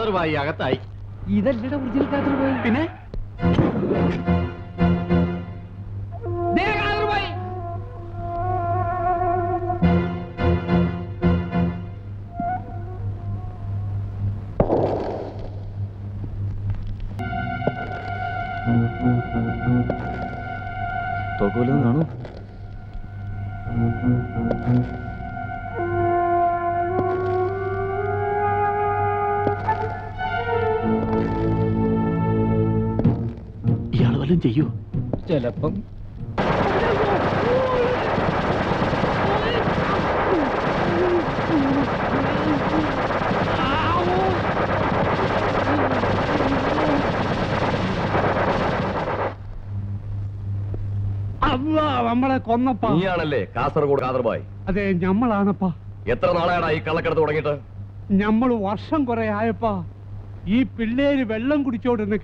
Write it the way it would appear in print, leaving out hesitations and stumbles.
കാതർവായി അകത്തായി. ഇതല്ലട original കാതർവായി. പിന്നെ തോക്കോലും കാണൂ. ഇയാൾ വല്ലതും ചെയ്യൂ. ചിലപ്പം നമ്മളെ കൊന്നപ്പാ. നീയാണല്ലേ കാസർഗോഡ് കാതർബായ്? അതെ, ഞമ്മളാണപ്പാ. എത്ര നാളെയാണ് ഈ കള്ളക്കടത്ത് തുടങ്ങിയിട്ട്? ഞമ്മള് വർഷം കുറെ ആയപ്പാ. ഈ പിള്ളേര് വെള്ളം കുടിച്ചോണ്ടിരുന്ന്